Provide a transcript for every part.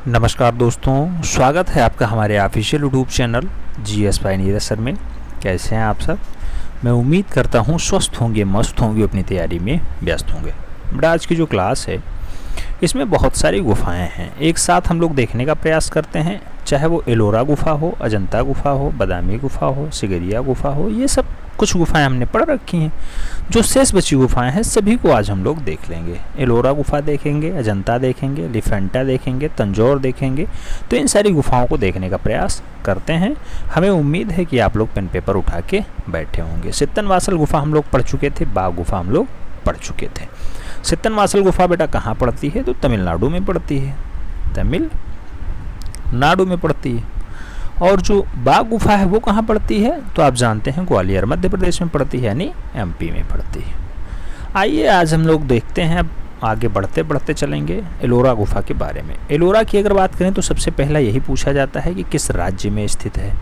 नमस्कार दोस्तों, स्वागत है आपका हमारे official YouTube channel GS by Neeraj sir में। कैसे हैं आप सब? मैं उम्मीद करता हूं स्वस्थ होंगे, मस्त होंगे, अपनी तैयारी में व्यस्त होंगे। बट आज की जो क्लास है इसमें बहुत सारी गुफाएं हैं, एक साथ हम लोग देखने का प्रयास करते हैं। चाहे वो एलोरा गुफा हो, अजंता गुफा हो, बादामी गुफा हो, सिगरिया गुफा हो, ये सब कुछ गुफाएं हमने पढ़ रखी हैं। जो शेष बची गुफाएं हैं सभी को आज हम लोग देख लेंगे। एलोरा गुफा देखेंगे, अजंता देखेंगे, एलिफेंटा देखेंगे, तंजौर देखेंगे। तो इन सारी गुफाओं को देखने का प्रयास करते हैं। हमें उम्मीद है कि आप लोग पेन पेपर उठा के बैठे होंगे। सित्तनवासल गुफा हम लोग पढ़ चुके थे, बाघ गुफा हम लोग पढ़ चुके थे। सित्तनवासल गुफा बेटा कहाँ पड़ती है? तो तमिलनाडु में पड़ती है, तमिलनाडु में पड़ती है। और जो बाघ गुफा है वो कहाँ पड़ती है? तो आप जानते हैं ग्वालियर मध्य प्रदेश में पड़ती है, यानी MP में पड़ती है। आइए आज हम लोग देखते हैं, अब आगे बढ़ते बढ़ते चलेंगे एलोरा गुफा के बारे में। एलोरा की अगर बात करें तो सबसे पहला यही पूछा जाता है कि किस राज्य में स्थित है।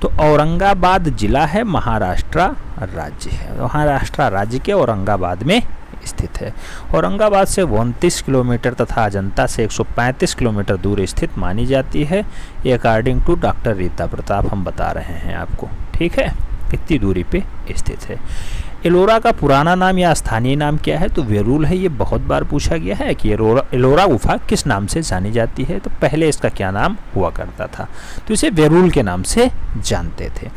तो औरंगाबाद जिला है, महाराष्ट्र राज्य है। महाराष्ट्र राज्य के औरंगाबाद में स्थित है। औरंगाबाद से 29 किलोमीटर तथा अजंता से 135 किलोमीटर दूर स्थित मानी जाती है। ये according to doctor Rita Pratap हम बता रहे हैं आपको, ठीक है, कितनी दूरी पे स्थित है। एलोरा का पुराना नाम या स्थानीय नाम क्या है? तो वेरूल है। ये बहुत बार पूछा गया है कि एलोरा गुफा किस नाम से जानी जाती है। तो पहले इसका क्या नाम हुआ करता था? तो इसे वेरूल के नाम से जानते थे।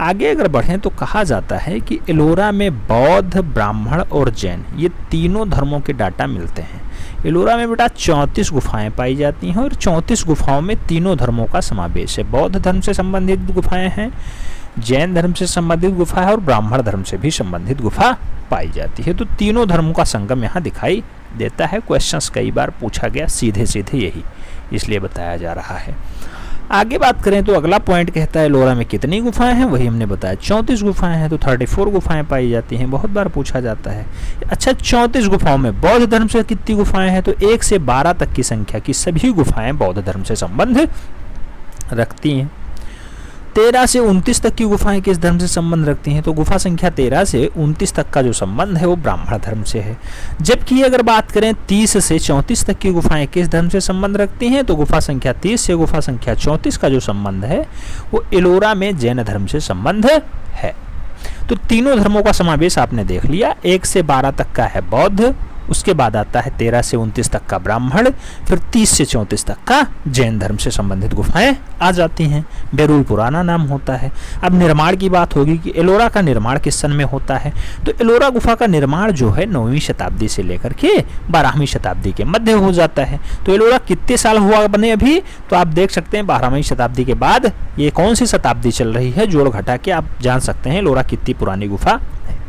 आगे अगर बढ़ें तो कहा जाता है कि एलोरा में बौद्ध, ब्राह्मण और जैन ये तीनों धर्मों के डाटा मिलते हैं। एलोरा में बेटा 34 गुफाएं पाई जाती हैं और 34 गुफाओं में तीनों धर्मों का समावेश है। बौद्ध धर्म से संबंधित गुफाएं हैं, जैन धर्म से संबंधित गुफा है और ब्राह्मण धर्म से भी संबंधित गुफा पाई जाती है। तो तीनों धर्मों का संगम यहाँ दिखाई देता है। क्वेश्चंस कई बार पूछा गया, सीधे सीधे यही इसलिए बताया जा रहा है। आगे बात करें तो अगला पॉइंट कहता है एलोरा में कितनी गुफाएं हैं? वही हमने बताया 34 गुफाएं हैं। तो 34 गुफाएं पाई जाती हैं, बहुत बार पूछा जाता है। अच्छा, 34 गुफाओं में बौद्ध धर्म से कितनी गुफाएं हैं? तो 1 से 12 तक की संख्या की सभी गुफाएं बौद्ध धर्म से संबंध रखती हैं। 13 से 29 तक की गुफाएं किस धर्म से संबंध रखती हैं? तो गुफा संख्या 13 से 29 तक का जो संबंध है वो ब्राह्मण धर्म से है। जबकि अगर बात करें 30 से 34 तक की गुफाएं किस धर्म से संबंध रखती हैं? तो गुफा संख्या 30 से गुफा संख्या 34 का जो संबंध है वो एलोरा में जैन धर्म से संबंध है। तो तीनों धर्मों का समावेश आपने देख लिया। 1 से 12 तक का है बौद्ध, उसके बाद आता है 13 से 29 तक का ब्राह्मण, फिर 30 से 34 तक का जैन धर्म से संबंधित गुफाएं आ जाती हैं। बेरूल पुराना नाम होता है। अब निर्माण की बात होगी कि एलोरा का निर्माण किस सन में होता है। तो एलोरा गुफा का निर्माण जो है 9वीं शताब्दी से लेकर के 12वीं शताब्दी के मध्य हो जाता है। तो एलोरा कितने साल हुआ बने अभी? तो आप देख सकते हैं 12वीं शताब्दी के बाद ये कौन सी शताब्दी चल रही है, जोड़ घटा के आप जान सकते हैं एलोरा कितनी पुरानी गुफा है।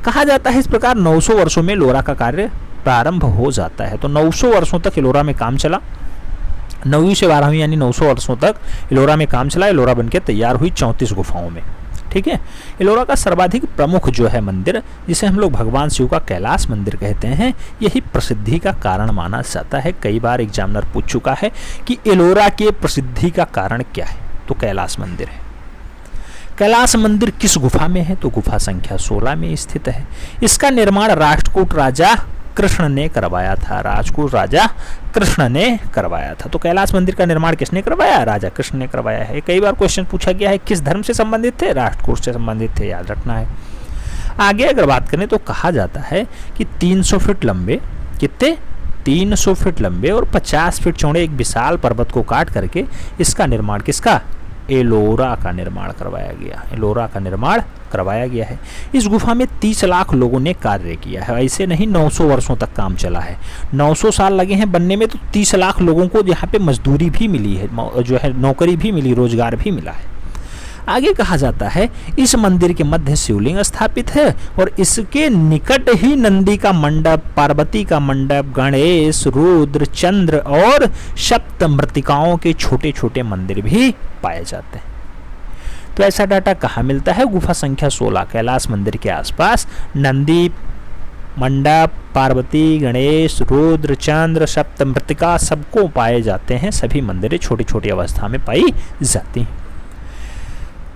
कहा जाता है इस प्रकार 900 वर्षों में एलोरा का कार्य प्रारंभ हो जाता है। तो 900 वर्षों तक एलोरा में काम चला, 9वीं से 12वीं यानी 900 वर्षों तक एलोरा में काम चला। एलोरा बनके तैयार हुई 34 गुफाओं में, ठीक है। एलोरा का सर्वाधिक प्रमुख जो है मंदिर, जिसे हम लोग भगवान शिव का कैलाश मंदिर कहते हैं, यही प्रसिद्धि का कारण माना जाता है। कई बार एग्जामिनर पूछ चुका है कि एलोरा के प्रसिद्धि का कारण क्या है? तो कैलाश मंदिर है। कैलाश मंदिर किस गुफा में है? तो गुफा संख्या 16 में स्थित है। इसका निर्माण राष्ट्रकूट राजा कृष्ण ने करवाया था। राजकूट राजा कृष्ण ने करवाया था। तो कैलाश मंदिर का निर्माण किसने करवाया? राजा कृष्ण ने करवाया है। कई बार क्वेश्चन पूछा गया है किस धर्म से संबंधित थे? राष्ट्रकूट से संबंधित थे, याद रखना है। आगे अगर बात करें तो कहा जाता है कि 300 फीट लंबे, कितने? 300 फीट लंबे और 50 फीट चौड़े एक विशाल पर्वत को काट करके इसका निर्माण किसका? एलोरा का निर्माण करवाया गया। एलोरा का निर्माण करवाया गया है। इस गुफा में 30 लाख लोगों ने कार्य किया है। ऐसे नहीं 900 वर्षों तक काम चला है, 900 साल लगे हैं बनने में। तो 30 लाख लोगों को यहाँ पे मजदूरी भी मिली है, जो है नौकरी भी मिली, रोजगार भी मिला है। आगे कहा जाता है इस मंदिर के मध्य शिवलिंग स्थापित है और इसके निकट ही नंदी का मंडप, पार्वती का मंडप, गणेश, रुद्र, चंद्र और सप्त मृतिकाओं के छोटे छोटे मंदिर भी पाए जाते हैं। तो ऐसा डाटा कहाँ मिलता है? गुफा संख्या 16 कैलाश मंदिर के आसपास नंदी मंडप, पार्वती, गणेश, रुद्र, चंद्र, सप्त मृतिका सबको पाए जाते हैं। सभी मंदिरें छोटी छोटी अवस्था में पाई जाती हैं।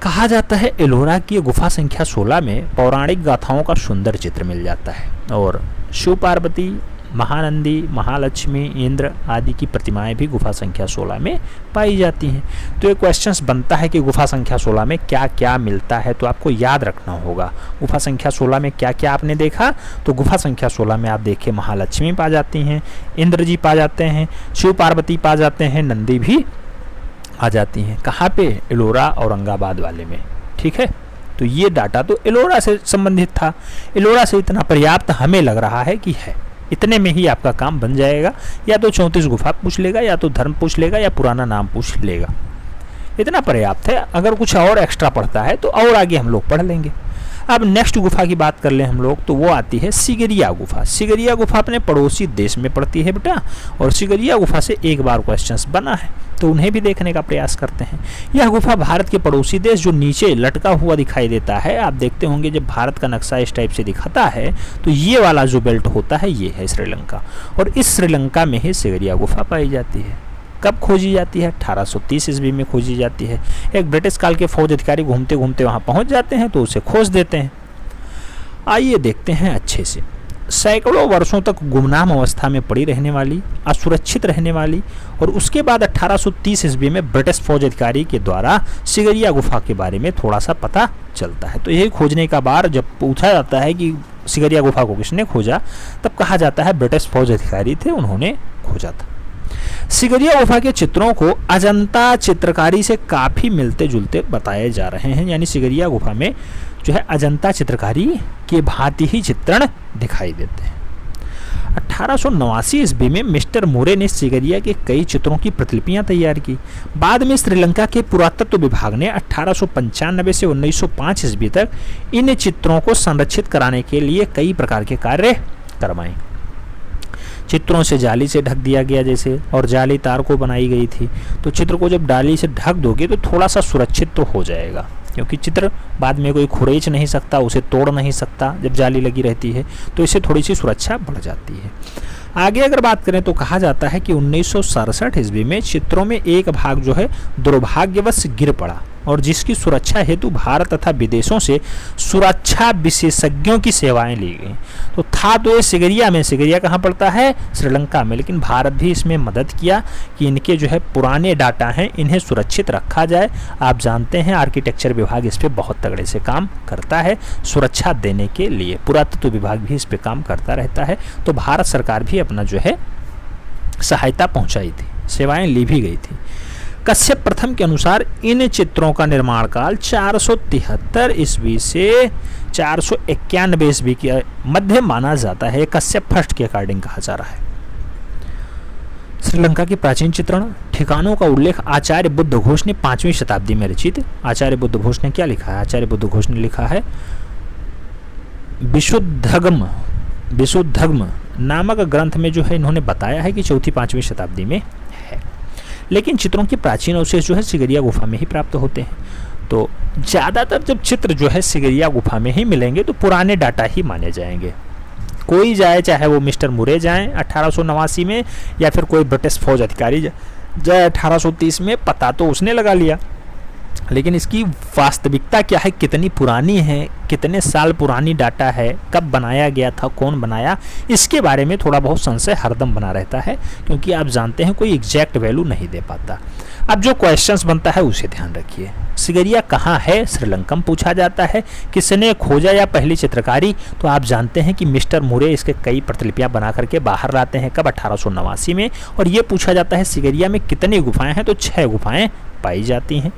कहा जाता है एलोरा की गुफा संख्या 16 में पौराणिक गाथाओं का सुंदर चित्र मिल जाता है और शिव पार्वती महानंदी, महालक्ष्मी, इंद्र आदि की प्रतिमाएं भी गुफा संख्या 16 में पाई जाती हैं। तो ये क्वेश्चंस बनता है कि गुफा संख्या 16 में क्या क्या मिलता है, तो आपको याद रखना होगा गुफा संख्या 16 में क्या क्या आपने देखा। तो गुफा संख्या 16 में आप देखिए महालक्ष्मी पा जाती हैं, इंद्र जी पा जाते हैं, शिव पार्वती पा जाते हैं, नंदी भी आ जाती हैं। कहाँ पे? एलोरा औरंगाबाद वाले में। ठीक है, तो ये डाटा तो एलोरा से संबंधित था। एलोरा से इतना पर्याप्त हमें लग रहा है कि है, इतने में ही आपका काम बन जाएगा। या तो 34 गुफा पूछ लेगा, या तो धर्म पूछ लेगा, या पुराना नाम पूछ लेगा। इतना पर्याप्त है। अगर कुछ और एक्स्ट्रा पढ़ता है तो और आगे हम लोग पढ़ लेंगे। अब नेक्स्ट गुफा की बात कर लें हम लोग, तो वो आती है सिगरिया गुफा। सिगरिया गुफा अपने पड़ोसी देश में पड़ती है बेटा, और सिगरिया गुफा से एक बार क्वेश्चंस बना है, तो उन्हें भी देखने का प्रयास करते हैं। यह गुफा भारत के पड़ोसी देश जो नीचे लटका हुआ दिखाई देता है, आप देखते होंगे जब भारत का नक्शा इस टाइप से दिखाता है तो ये वाला जो बेल्ट होता है ये है श्रीलंका, और इस श्रीलंका में ही सिगरिया गुफा पाई जाती है। कब खोजी जाती है? 1830 ईस्वी में खोजी जाती है। एक ब्रिटिश काल के फौज अधिकारी घूमते घूमते वहाँ पहुँच जाते हैं तो उसे खोज देते हैं। आइए देखते हैं अच्छे से। सैकड़ों वर्षों तक गुमनाम अवस्था में पड़ी रहने वाली, असुरक्षित रहने वाली, और उसके बाद 1830 ईस्वी में ब्रिटिश फौज अधिकारी के द्वारा सिगरिया गुफा के बारे में थोड़ा सा पता चलता है। तो यही खोजने का बार जब पूछा जाता है कि सिगरिया गुफा को किसने खोजा, तब कहा जाता है ब्रिटिश फौज अधिकारी थे, उन्होंने खोजा था। सिगरिया गुफा के चित्रों को अजंता चित्रकारी से काफ़ी मिलते जुलते बताए जा रहे हैं, यानी सिगरिया गुफा में जो है अजंता चित्रकारी के भांति ही चित्रण दिखाई देते हैं। 1889 ईस्वी में मिस्टर मोरे ने सिगरिया के कई चित्रों की प्रतिलिपियां तैयार की। बाद में श्रीलंका के पुरातत्व विभाग ने 1895 से 1905 ईस्वी तक इन चित्रों को संरक्षित कराने के लिए कई प्रकार के कार्य करवाए। चित्रों से जाली से ढक दिया गया जैसे, और जाली तार को बनाई गई थी। तो चित्र को जब डाली से ढक दोगे तो थोड़ा सा सुरक्षित तो हो जाएगा, क्योंकि चित्र बाद में कोई खुरेच नहीं सकता, उसे तोड़ नहीं सकता जब जाली लगी रहती है, तो इससे थोड़ी सी सुरक्षा बढ़ जाती है। आगे अगर बात करें तो कहा जाता है कि 1967 ईस्वी में चित्रों में एक भाग जो है दुर्भाग्यवश गिर पड़ा, और जिसकी सुरक्षा हेतु भारत तथा विदेशों से सुरक्षा विशेषज्ञों की सेवाएं ली गई। तो था तो ये सिगरिया में, सिगरिया कहाँ पड़ता है? श्रीलंका में, लेकिन भारत भी इसमें मदद किया कि इनके जो है पुराने डाटा हैं इन्हें सुरक्षित रखा जाए। आप जानते हैं आर्किटेक्चर विभाग इस पर बहुत तगड़े से काम करता है सुरक्षा देने के लिए, पुरातत्व विभाग भी इस पर काम करता रहता है। तो भारत सरकार भी अपना जो है सहायता पहुँचाई थी, सेवाएँ ली भी गई थी। कश्यप प्रथम के अनुसार इन चित्रों का निर्माण काल 473 ईस्वी से 491 ईस्वी के मध्य माना जाता है। कश्यप फर्स्ट के अकॉर्डिंग कहा जा रहा है। श्रीलंका के प्राचीन चित्रण ठिकानों का उल्लेख आचार्य बुद्ध घोष ने 5वीं शताब्दी में रचित। आचार्य बुद्ध घोष ने क्या लिखा है? आचार्य बुद्ध घोष ने लिखा है विशुद्धग्म नामक ग्रंथ में जो है इन्होंने बताया है कि 4वीं-5वीं शताब्दी में है। लेकिन चित्रों के प्राचीन अवशेष जो है सिगरिया गुफा में ही प्राप्त होते हैं। तो ज़्यादातर जब चित्र जो है सिगरिया गुफा में ही मिलेंगे तो पुराने डाटा ही माने जाएंगे। कोई जाए, चाहे वो मिस्टर मुरे जाएं 1889 में, या फिर कोई ब्रिटिश फौज अधिकारी जाए 1830 में, पता तो उसने लगा लिया, लेकिन इसकी वास्तविकता क्या है, कितनी पुरानी है, कितने साल पुरानी डाटा है, कब बनाया गया था, कौन बनाया, इसके बारे में थोड़ा बहुत संशय हरदम बना रहता है, क्योंकि आप जानते हैं कोई एग्जैक्ट वैल्यू नहीं दे पाता। अब जो क्वेश्चंस बनता है उसे ध्यान रखिए। सिगरिया कहाँ है? श्रीलंका में पूछा जाता है। किसने खोजा या पहली चित्रकारी? तो आप जानते हैं कि मिस्टर मुरे इसके कई प्रतिलिपियां बना करके बाहर लाते हैं। कब? 1889 में। और ये पूछा जाता है सिगरिया में कितनी गुफाएं हैं? तो 6 गुफाएं पाई जाती हैं।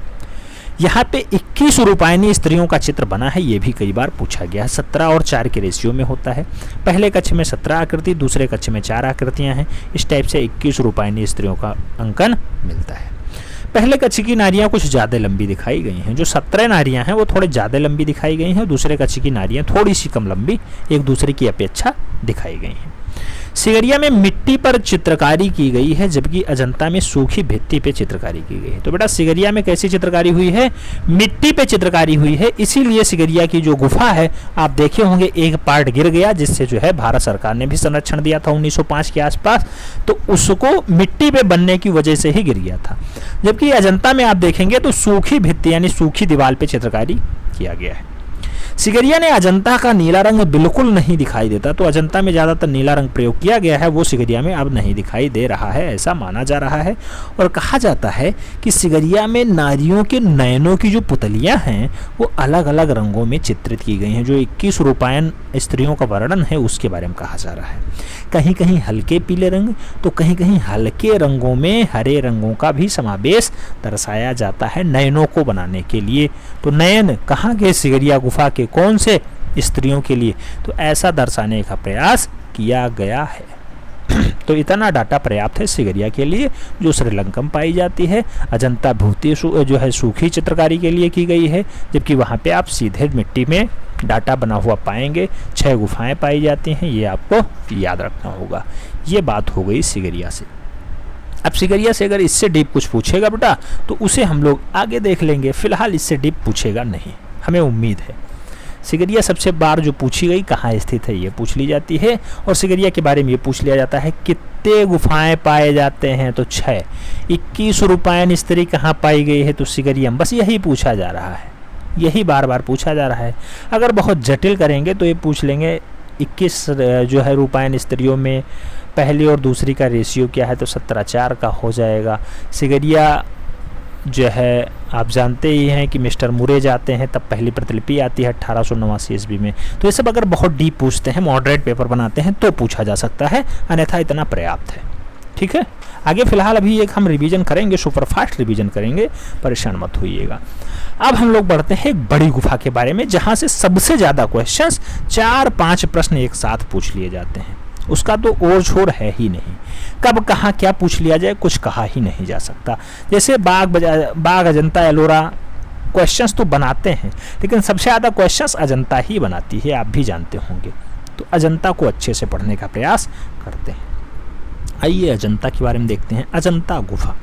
यहाँ पे 21 रूपायनी स्त्रियों का चित्र बना है, ये भी कई बार पूछा गया है। 17 और 4 के रेशियो में होता है। पहले कक्ष में 17 आकृति, दूसरे कक्ष में 4 आकृतियां हैं। इस टाइप से 21 रूपायनी स्त्रियों का अंकन मिलता है। पहले कक्ष की नारियां कुछ ज़्यादा लंबी दिखाई गई हैं। जो 17 नारियां हैं वो थोड़े ज़्यादा लंबी दिखाई गई हैं। दूसरे कक्ष की नारियां थोड़ी सी कम लंबी एक दूसरे की अपेक्षा दिखाई गई हैं। सिगरिया में मिट्टी पर चित्रकारी की गई है, जबकि अजंता में सूखी भित्ति पे चित्रकारी की गई है। तो बेटा सिगरिया में कैसी चित्रकारी हुई है? मिट्टी पे चित्रकारी हुई है। इसीलिए सिगरिया की जो गुफा है, आप देखे होंगे एक पार्ट गिर गया, जिससे जो है भारत सरकार ने भी संरक्षण दिया था 1905 के आसपास, तो उसको मिट्टी पे बनने की वजह से ही गिर गया था। जबकि अजंता में आप देखेंगे तो सूखी भित्ति यानी सूखी दीवार पे चित्रकारी किया गया है। सिगरिया ने अजंता का नीला रंग बिल्कुल नहीं दिखाई देता, तो अजंता में ज़्यादातर नीला रंग प्रयोग किया गया है, वो सिगरिया में अब नहीं दिखाई दे रहा है, ऐसा माना जा रहा है। और कहा जाता है कि सिगरिया में नारियों के नयनों की जो पुतलियां हैं वो अलग अलग रंगों में चित्रित की गई हैं। जो 21 रूपायन स्त्रियों का वर्णन है उसके बारे में कहा जा रहा है। कहीं कहीं हल्के पीले रंग तो कहीं कहीं हल्के रंगों में हरे रंगों का भी समावेश दर्शाया जाता है नयनों को बनाने के लिए। तो नयन कहाँ के? सिगरिया गुफा के कौन से? स्त्रियों के लिए। तो ऐसा दर्शाने का प्रयास किया गया है। तो इतना डाटा पर्याप्त है सिगरिया के लिए, जो श्रीलंका में पाई जाती है। अजंता भूति जो है सूखी चित्रकारी के लिए की गई है, जबकि वहाँ पे आप सीधे मिट्टी में डाटा बना हुआ पाएंगे। 6 गुफाएं पाई जाती हैं, ये आपको याद रखना होगा। ये बात हो गई सिगरिया से। अब सिगरिया से अगर इससे डीप कुछ पूछेगा बेटा तो उसे हम लोग आगे देख लेंगे, फिलहाल इससे डीप पूछेगा नहीं, हमें उम्मीद है। सिगरिया सबसे बार जो पूछी गई कहाँ स्थित है ये पूछ ली जाती है, और सिगरिया के बारे में ये पूछ लिया जाता है कितने गुफाएं पाए जाते हैं, तो 6। 21 रूपायन स्त्री कहाँ पाई गई है, तो सिगरिया। बस यही पूछा जा रहा है, यही बार बार पूछा जा रहा है। अगर बहुत जटिल करेंगे तो ये पूछ लेंगे 21 जो है रूपायन स्त्रियों में पहली और दूसरी का रेशियो क्या है, तो 17:4 का हो जाएगा। सिगरिया जो है आप जानते ही हैं कि मिस्टर मुरे जाते हैं तब पहली प्रतिलिपि आती है 1889 ईस्वी में। तो ये सब अगर बहुत डीप पूछते हैं, मॉडरेट पेपर बनाते हैं तो पूछा जा सकता है, अन्यथा इतना पर्याप्त है। ठीक है, आगे फिलहाल अभी एक हम रिवीजन करेंगे, सुपरफास्ट रिवीजन करेंगे, परेशान मत होइएगा। अब हम लोग बढ़ते हैं एक बड़ी गुफा के बारे में, जहां से सबसे ज़्यादा क्वेश्चंस 4-5 प्रश्न एक साथ पूछ लिए जाते हैं। उसका तो और छोर है ही नहीं, कब कहाँ क्या पूछ लिया जाए कुछ कहा ही नहीं जा सकता। जैसे बाग अजंता एलोरा क्वेश्चंस तो बनाते हैं, लेकिन सबसे ज़्यादा क्वेश्चंस अजंता ही बनाती है, आप भी जानते होंगे। तो अजंता को अच्छे से पढ़ने का प्रयास करते हैं। आइए अजंता के बारे में देखते हैं। अजंता गुफा,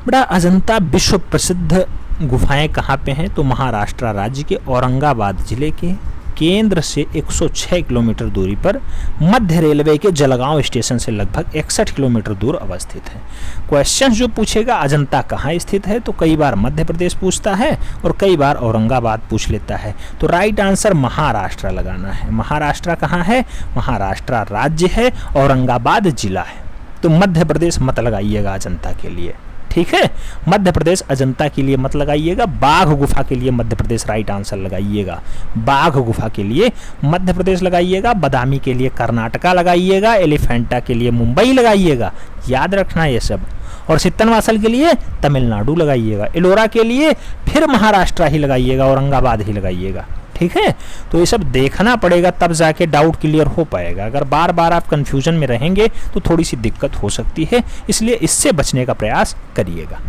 बड़ा अजंता विश्व प्रसिद्ध गुफाएं कहाँ पे हैं, तो महाराष्ट्र राज्य के औरंगाबाद जिले के केंद्र से 106 किलोमीटर दूरी पर मध्य रेलवे के जलगांव स्टेशन से लगभग 61 किलोमीटर दूर अवस्थित है। क्वेश्चन जो पूछेगा अजंता कहाँ स्थित है, तो कई बार मध्य प्रदेश पूछता है और कई बार औरंगाबाद पूछ लेता है। तो राइट आंसर महाराष्ट्र लगाना है। महाराष्ट्र कहाँ है? महाराष्ट्र राज्य है, औरंगाबाद जिला है। तो मध्य प्रदेश मत लगाइएगा अजंता के लिए, ठीक है। मध्य प्रदेश अजंता के लिए मत लगाइएगा। बाघ गुफा के लिए मध्य प्रदेश राइट आंसर लगाइएगा। बाघ गुफा के लिए मध्य प्रदेश लगाइएगा। बादामी के लिए कर्नाटका लगाइएगा। एलिफेंटा के लिए मुंबई लगाइएगा, याद रखना ये सब। और सित्तनवासल के लिए तमिलनाडु लगाइएगा। एलोरा के लिए फिर महाराष्ट्र ही लगाइएगा, औरंगाबाद ही लगाइएगा, ठीक है। तो ये सब देखना पड़ेगा, तब जाके डाउट क्लियर हो पाएगा। अगर बार बार आप कंफ्यूजन में रहेंगे तो थोड़ी सी दिक्कत हो सकती है, इसलिए इससे बचने का प्रयास करिएगा,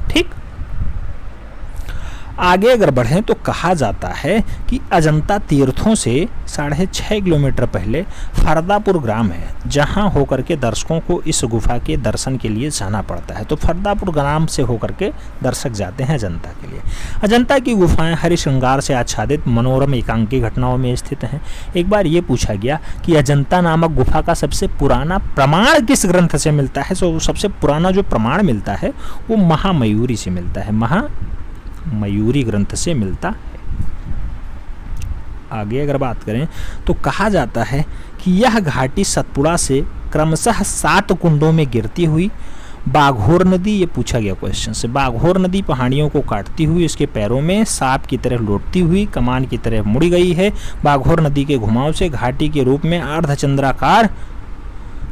ठीक। आगे अगर बढ़ें तो कहा जाता है कि अजंता तीर्थों से 6.5 किलोमीटर पहले फरदापुर ग्राम है, जहां होकर के दर्शकों को इस गुफा के दर्शन के लिए जाना पड़ता है। तो फरदापुर ग्राम से होकर के दर्शक जाते हैं अजंता के लिए। अजंता की गुफाएं हरि श्रृंगार से आच्छादित मनोरम एकांकी घटनाओं में स्थित हैं। एक बार ये पूछा गया कि अजंता नामक गुफा का सबसे पुराना प्रमाण किस ग्रंथ से मिलता है। तो सबसे पुराना जो प्रमाण मिलता है वो महामयूरी से मिलता है, महामयूरी ग्रंथ से मिलता है। आगे अगर बात करें तो कहा जाता है कि यह घाटी सतपुड़ा से क्रमशः 7 कुंडों में गिरती हुई बाघोर नदी, ये पूछा गया क्वेश्चन से, बाघोर नदी पहाड़ियों को काटती हुई इसके पैरों में सांप की तरह लौटती हुई कमान की तरह मुड़ गई है। बाघोर नदी के घुमाव से घाटी के रूप में अर्धचंद्राकार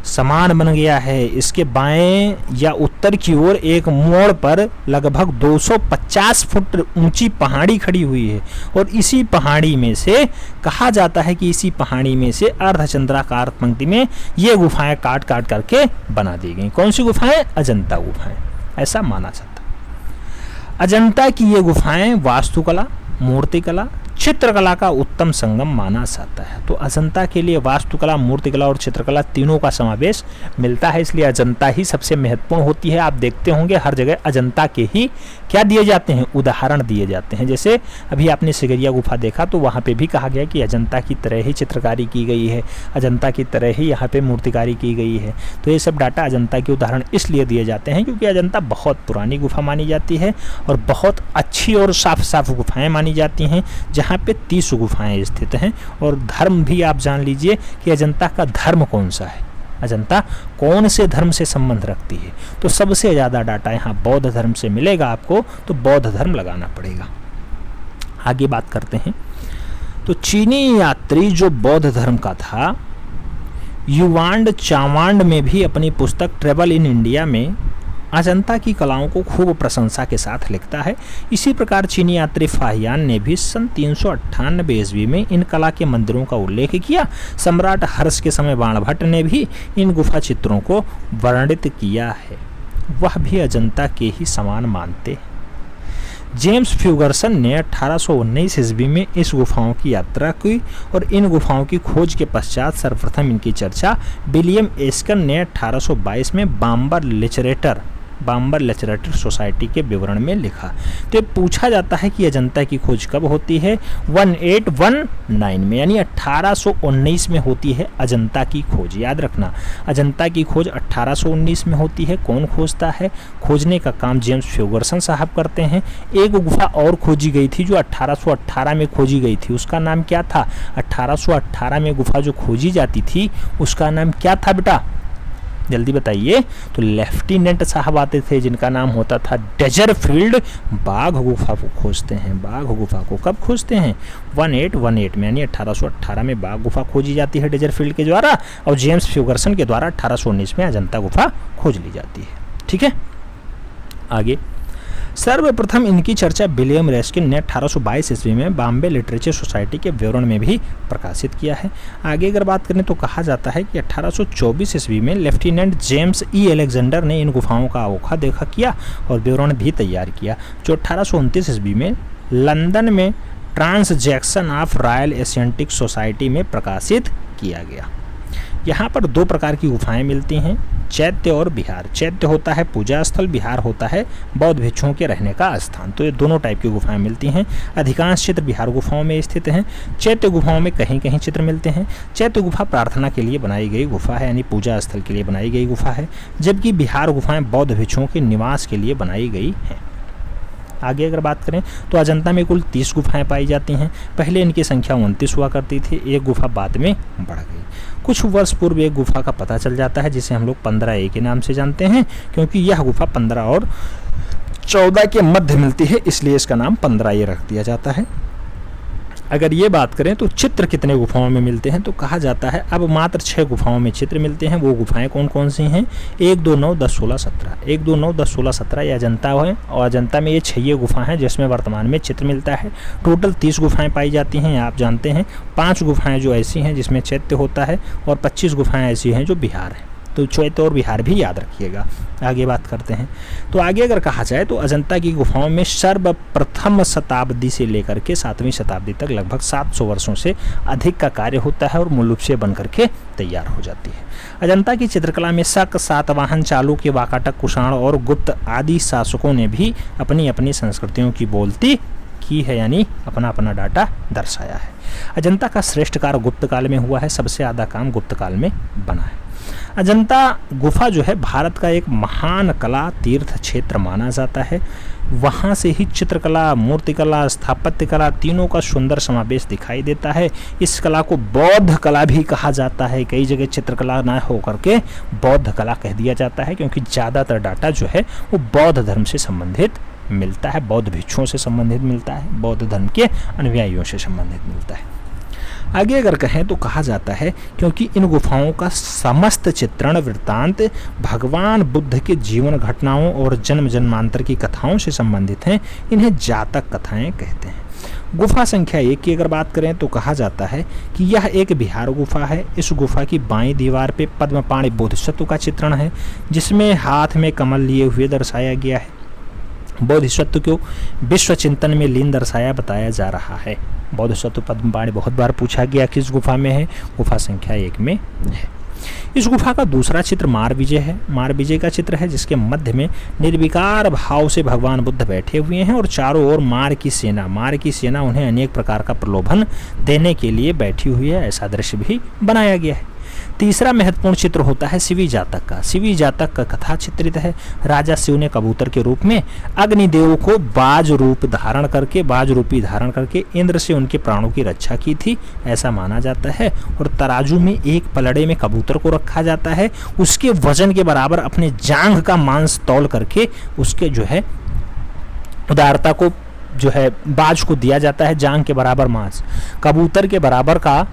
समान बन गया है। इसके बाएं या उत्तर की ओर एक मोड़ पर लगभग 250 फुट ऊंची पहाड़ी खड़ी हुई है, और इसी पहाड़ी में से कहा जाता है कि इसी पहाड़ी में से अर्धचंद्राकार पंक्ति में ये गुफाएं काट काट करके बना दी गई। कौन सी गुफाएं? अजंता गुफाएं, ऐसा माना जाता। अजंता की ये गुफाएं वास्तुकला, मूर्तिकला, चित्रकला का उत्तम संगम माना जाता है। तो अजंता के लिए वास्तुकला, मूर्तिकला और चित्रकला तीनों का समावेश मिलता है, इसलिए अजंता ही सबसे महत्वपूर्ण होती है। आप देखते होंगे हर जगह अजंता के ही क्या दिए जाते हैं, उदाहरण दिए जाते हैं। जैसे अभी आपने सिगरिया गुफा देखा तो वहाँ पे भी कहा गया कि अजंता की तरह ही चित्रकारी की गई है, अजंता की तरह ही यहाँ पे मूर्तिकारी की गई है। तो ये सब डाटा अजंता के उदाहरण इसलिए दिए जाते हैं क्योंकि अजंता बहुत पुरानी गुफा मानी जाती है और बहुत अच्छी और साफ साफ गुफाएँ मानी जाती हैं, जहाँ यहाँ पे 30 गुफाएं स्थित हैं। और धर्म भी आप जान लीजिए कि अजंता का धर्म कौन सा है, अजंता कौन से धर्म से संबंध रखती है। तो सबसे ज़्यादा डाटा यहाँ बौद्ध धर्म से मिलेगा आपको, तो बौद्ध धर्म लगाना पड़ेगा। आगे बात करते हैं। तो चीनी यात्री जो बौद्ध धर्म का था, युवांड चावांड में भी अपनी पुस्तक ट्रेवल इन इंडिया में अजंता की कलाओं को खूब प्रशंसा के साथ लिखता है। इसी प्रकार चीनी यात्री फाहियान ने भी सन 398 ईस्वी में इन कला के मंदिरों का उल्लेख किया। सम्राट हर्ष के समय बाणभट्ट ने भी इन गुफा चित्रों को वर्णित किया है, वह भी अजंता के ही समान मानते हैं। जेम्स फ्यूगरसन ने 1819 ईस्वी में इस गुफाओं की यात्रा की और इन गुफाओं की खोज के पश्चात सर्वप्रथम इनकी चर्चा विलियम एस्कन ने 1822 में बाम्बर लिटरेचर सोसाइटी के विवरण में लिखा। तो ये पूछा जाता है कि अजंता की खोज कब होती है, 1819 में, यानी 1819 में होती है अजंता की खोज। याद रखना, अजंता की खोज 1819 में होती है। कौन खोजता है? खोजने का काम जेम्स फ्यूगरसन साहब करते हैं। एक गुफा और खोजी गई थी जो 1818 में खोजी गई थी, उसका नाम क्या था? 1818 में गुफा जो खोजी जाती थी उसका नाम क्या था बेटा, जल्दी बताइए। तो लेफ्टिनेंट साहब आते थे जिनका नाम होता था डेजरफील्ड। बाघ गुफा को खोजते हैं। बाघ गुफा को कब खोजते हैं? 1818 में, यानी 1818 में बाघ गुफा खोजी जाती है डेजरफील्ड के द्वारा, और जेम्स फ्यूगरसन के द्वारा 1819 में अजंता गुफा खोज ली जाती है। ठीक है, आगे। सर्वप्रथम इनकी चर्चा विलियम रेस्किन ने 1822 ईस्वी में बॉम्बे लिटरेचर सोसाइटी के विवरण में भी प्रकाशित किया है। आगे अगर बात करें तो कहा जाता है कि 1824 ईस्वी में लेफ्टिनेंट जेम्स ई एलेक्जेंडर ने इन गुफाओं का अवोखा देखा किया और विवरण भी तैयार किया, जो 1829 ईस्वी में लंदन में ट्रांसजेक्शन ऑफ रॉयल एशियंटिक सोसाइटी में प्रकाशित किया गया। यहाँ पर दो प्रकार की गुफाएं मिलती हैं, चैत्य और विहार। चैत्य होता है पूजा स्थल, विहार होता है बौद्ध भिक्षुओं के रहने का स्थान। तो ये दोनों टाइप की गुफाएं मिलती हैं। अधिकांश चित्र विहार गुफाओं में स्थित हैं। चैत्य गुफाओं में कहीं कहीं चित्र मिलते हैं। चैत्य गुफा प्रार्थना के लिए बनाई गई गुफा है, यानी पूजा स्थल के लिए बनाई गई गुफा है, जबकि विहार गुफाएं बौद्ध भिक्षुओं के निवास के लिए बनाई गई हैं। आगे अगर बात करें तो अजंता में कुल 30 गुफाएं पाई जाती हैं। पहले इनकी संख्या 29 हुआ करती थी, एक गुफा बाद में बढ़ गई। कुछ वर्ष पूर्व एक गुफा का पता चल जाता है जिसे हम लोग 15A के नाम से जानते हैं, क्योंकि यह गुफा 15 और 14 के मध्य मिलती है, इसलिए इसका नाम 15A रख दिया जाता है। अगर ये बात करें तो चित्र कितने गुफाओं में मिलते हैं, तो कहा जाता है अब मात्र 6 गुफाओं में चित्र मिलते हैं। वो गुफाएं कौन कौन सी हैं? 1, 2, 9, 10, 16, 17। 1, 2, 9, 10, 16, 17 ये अजंता है, और अजंता में ये 6 गुफा हैं जिसमें वर्तमान में चित्र मिलता है। टोटल 30 गुफाएं पाई जाती हैं, आप जानते हैं। 5 गुफाएं जो ऐसी हैं जिसमें चैत्य होता है, और 25 गुफाएं ऐसी हैं जो विहार है। तो चैत्य और विहार भी याद रखिएगा। आगे बात करते हैं। तो आगे अगर कहा जाए तो अजंता की गुफाओं में सर्वप्रथम शताब्दी से लेकर के 7वीं शताब्दी तक लगभग 700 वर्षों से अधिक का कार्य होता है और मूल रूप से बन करके तैयार हो जाती है। अजंता की चित्रकला में शक, सातवाहन, चालुक्य, वाकाटक, कुषाण और गुप्त आदि शासकों ने भी अपनी अपनी संस्कृतियों की बोलती की है, यानी अपना अपना डाटा दर्शाया है। अजंता का श्रेष्ठ कार्य गुप्त काल में हुआ है, सबसे ज़्यादा काम गुप्त काल में बना है। अजंता गुफा जो है भारत का एक महान कला तीर्थ क्षेत्र माना जाता है। वहाँ से ही चित्रकला, मूर्तिकला, स्थापत्य कला तीनों का सुंदर समावेश दिखाई देता है। इस कला को बौद्ध कला भी कहा जाता है। कई जगह चित्रकला ना होकर के बौद्ध कला कह दिया जाता है, क्योंकि ज़्यादातर डाटा जो है वो बौद्ध धर्म से संबंधित मिलता है, बौद्ध भिक्षुओं से संबंधित मिलता है, बौद्ध धर्म के अनुयायियों से संबंधित मिलता है। आगे अगर कहें तो कहा जाता है क्योंकि इन गुफाओं का समस्त चित्रण वृत्तांत भगवान बुद्ध के जीवन घटनाओं और जन्म जन्मांतर की कथाओं से संबंधित हैं, इन्हें जातक कथाएं कहते हैं। गुफा संख्या 1 की अगर बात करें तो कहा जाता है कि यह एक विहार गुफा है। इस गुफा की बाईं दीवार पे पद्मपाणि बोधिसत्व का चित्रण है, जिसमें हाथ में कमल लिए हुए दर्शाया गया है। बोधिसत्व को विश्व चिंतन में लीन दर्शाया बताया जा रहा है। बोधिसत्व पद्मपाणि बहुत बार पूछा गया किस गुफा में है, गुफा संख्या 1 में है। इस गुफा का दूसरा चित्र मारविजय है। मारविजय का चित्र है जिसके मध्य में निर्विकार भाव से भगवान बुद्ध बैठे हुए हैं और चारों ओर मार की सेना उन्हें अनेक प्रकार का प्रलोभन देने के लिए बैठी हुई है, ऐसा दृश्य भी बनाया गया है। तीसरा महत्वपूर्ण चित्र होता है शिवी जातक का। शिवी जातक का कथा चित्रित है। राजा शिव ने कबूतर के रूप में अग्निदेव को बाज रूपी धारण करके इंद्र से उनके प्राणों की रक्षा की थी, ऐसा माना जाता है। और तराजू में एक पलड़े में कबूतर को रखा जाता है, उसके वजन के बराबर अपने जांघ का मांस तौल करके उसके जो है उदारता को जो है बाज को दिया जाता है। जांघ के बराबर मांस, कबूतर के बराबर का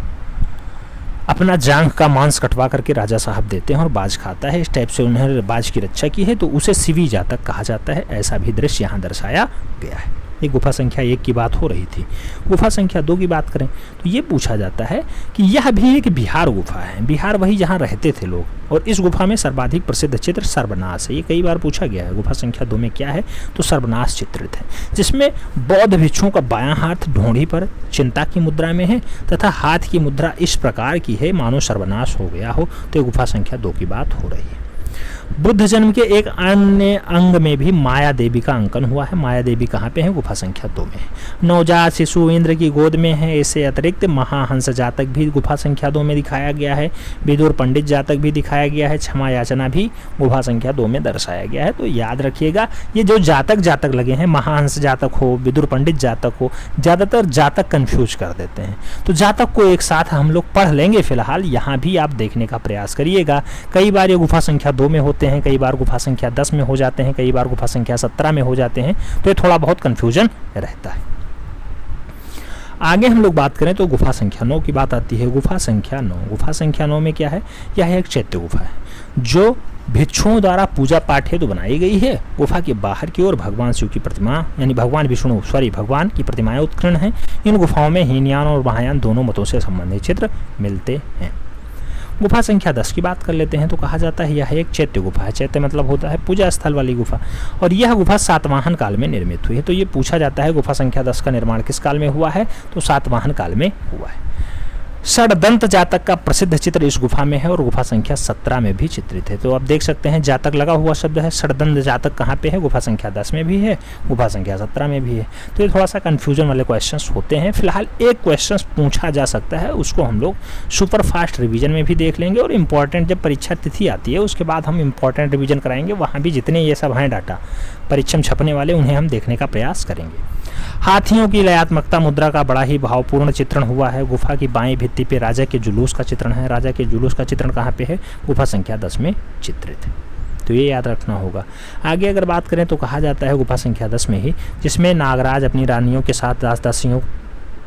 अपना जांघ का मांस कटवा करके राजा साहब देते हैं और बाज खाता है। इस टाइप से उन्होंने बाज की रक्षा की है, तो उसे शिवी जातक कहा जाता है। ऐसा भी दृश्य यहाँ दर्शाया गया है। ये गुफा संख्या 1 की बात हो रही थी। गुफा संख्या 2 की बात करें तो ये पूछा जाता है कि यह भी एक बिहार गुफा है। बिहार वही जहाँ रहते थे लोग, और इस गुफा में सर्वाधिक प्रसिद्ध चित्र सर्वनाश है। ये कई बार पूछा गया है। गुफा संख्या 2 में क्या है, तो सर्वनाश चित्रित है, जिसमें बौद्ध भिक्षुओं का बायां हाथ ढोंढी पर चिंता की मुद्रा में है तथा हाथ की मुद्रा इस प्रकार की है मानो सर्वनाश हो गया हो। तो ये गुफा संख्या 2 की बात हो रही है। बुद्ध जन्म के एक अन्य अंग में भी माया देवी का अंकन हुआ है। माया देवी कहाँ पे है, गुफा संख्या 2 में है। नवजात शिशु इंद्र की गोद में है। इससे अतिरिक्त महाहंस जातक भी गुफा संख्या 2 में दिखाया गया है। विदुर पंडित जातक भी दिखाया गया है। क्षमा याचना भी गुफा संख्या 2 में दर्शाया गया है। तो याद रखिएगा, ये जो जातक लगे हैं, महाहंस जातक हो, विदुर पंडित जातक हो, ज़्यादातर जातक कन्फ्यूज कर देते हैं। तो जातक को एक साथ हम लोग पढ़ लेंगे। फिलहाल यहाँ भी आप देखने का प्रयास करिएगा। कई बार ये गुफा संख्या 2 में होते हैं, कई बार गुफा संख्या 10 में हो जाते हैं, कई बार गुफा संख्या 17 में हो जाते हैं। तो ये थोड़ा बहुत कंफ्यूजन रहता है। आगे हम लोग बात करें तो गुफा संख्या 9 की बात आती है। गुफा संख्या 9, गुफा संख्या 9 में क्या है, यह एक चैत्य गुफा है जो भिक्षुओं द्वारा पूजा पाठ हेतु बनाई गई है। गुफा के बाहर की ओर भगवान शिव की प्रतिमा यानी भगवान की प्रतिमाएं उत्कीर्ण हैं। इन गुफाओं में हीनयान और महायान दोनों मतों से संबंधित चित्र मिलते हैं। गुफा संख्या 10 की बात कर लेते हैं तो कहा जाता है यह एक चैत्य गुफा है। चैत्य मतलब होता है पूजा स्थल वाली गुफा, और यह गुफा सातवाहन काल में निर्मित हुई है। तो ये पूछा जाता है गुफा संख्या 10 का निर्माण किस काल में हुआ है, तो सातवाहन काल में हुआ है। षडदंत जातक का प्रसिद्ध चित्र इस गुफा में है और गुफा संख्या 17 में भी चित्रित है। तो आप देख सकते हैं जातक लगा हुआ शब्द है। षडदंत जातक कहाँ पे है, गुफा संख्या 10 में भी है, गुफा संख्या 17 में भी है। तो ये थोड़ा सा कंफ्यूजन वाले क्वेश्चंस होते हैं। फिलहाल एक क्वेश्चन पूछा जा सकता है, उसको हम लोग सुपर फास्ट रिविजन में भी देख लेंगे, और इंपॉर्टेंट जब परीक्षा तिथि आती है उसके बाद हम इंपॉर्टेंट रिविजन कराएंगे। वहाँ भी जितने ये सब हैं डाटा परीक्षा छपने वाले, उन्हें हम देखने का प्रयास करेंगे। हाथियों की लयात्मकता मुद्रा का बड़ा ही भावपूर्ण चित्रण हुआ है। गुफा की बाएं भित्ति पे राजा के जुलूस का चित्रण है। राजा के जुलूस का चित्रण कहाँ पे है, गुफा संख्या 10 में चित्रित है। तो ये याद रखना होगा। आगे अगर बात करें तो कहा जाता है गुफा संख्या 10 में ही, जिसमें नागराज अपनी रानियों के साथ दासदासियों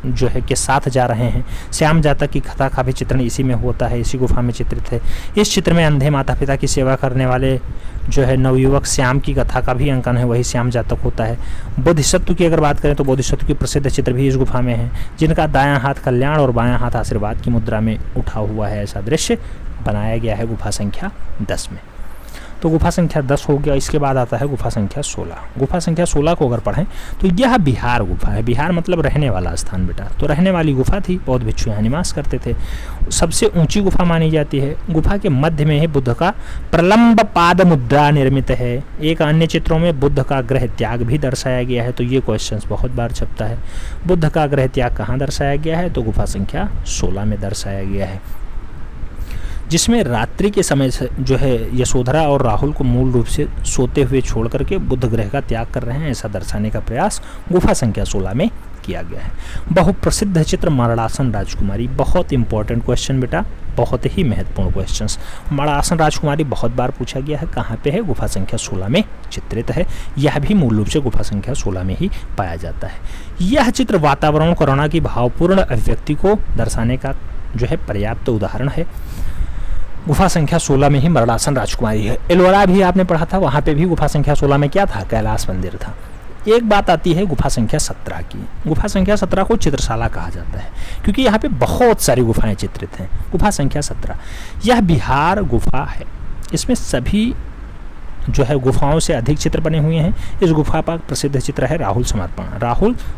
जो है के साथ जा रहे हैं। श्याम जातक की कथा का भी चित्रण इसी में होता है, इसी गुफा में चित्रित है। इस चित्र में अंधे माता पिता की सेवा करने वाले जो है नवयुवक श्याम की कथा का भी अंकन है, वही श्याम जातक होता है। बोधिसत्व की अगर बात करें तो बोधिसत्व की प्रसिद्ध चित्र भी इस गुफा में है, जिनका दायां हाथ कल्याण और बायां हाथ आशीर्वाद की मुद्रा में उठा हुआ है। ऐसा दृश्य बनाया गया है गुफा संख्या 10 में। तो गुफा संख्या 10 हो गया। इसके बाद आता है गुफा संख्या 16। गुफा संख्या 16 को अगर पढ़ें तो यह बिहार गुफा है। बिहार मतलब रहने वाला स्थान बेटा, तो रहने वाली गुफा थी। बौद्ध भिक्षु यहाँ निवास करते थे। सबसे ऊंची गुफा मानी जाती है। गुफा के मध्य में ही बुद्ध का प्रलंब पाद मुद्रा निर्मित है। एक अन्य चित्रों में बुद्ध का गृह त्याग भी दर्शाया गया है। तो ये क्वेश्चन बहुत बार छपता है। बुद्ध का गृह त्याग कहाँ दर्शाया गया है, तो गुफा संख्या 16 में दर्शाया गया है, जिसमें रात्रि के समय से जो है यशोधरा और राहुल को मूल रूप से सोते हुए छोड़ करके बुद्ध ग्रह का त्याग कर रहे हैं, ऐसा दर्शाने का प्रयास गुफा संख्या 16 में किया गया है। बहुप्रसिद्ध चित्र मरणासन राजकुमारी, बहुत इंपॉर्टेंट क्वेश्चन बेटा, बहुत ही महत्वपूर्ण क्वेश्चन। मरणासन राजकुमारी बहुत बार पूछा गया है, कहाँ पे है, गुफा संख्या 16 में चित्रित है। यह भी मूल रूप से गुफा संख्या 16 में ही पाया जाता है। यह चित्र वातावरण करुणा की भावपूर्ण अभिव्यक्ति को दर्शाने का जो है पर्याप्त उदाहरण है। गुफा संख्या 16 में ही मरणासन राजकुमारी है। एलोरा भी आपने पढ़ा था, वहाँ पे भी गुफा संख्या 16 में क्या था, कैलाश मंदिर था। एक बात आती है गुफा संख्या 17 की। गुफा संख्या 17 को चित्रशाला कहा जाता है क्योंकि यहाँ पे बहुत सारी गुफाएं चित्रित हैं। गुफा संख्या 17 यह बिहार गुफा है। इसमें सभी जो है गुफाओं से अधिक चित्र बने हुए हैं। इस गुफा पर प्रसिद्ध चित्र है राहुल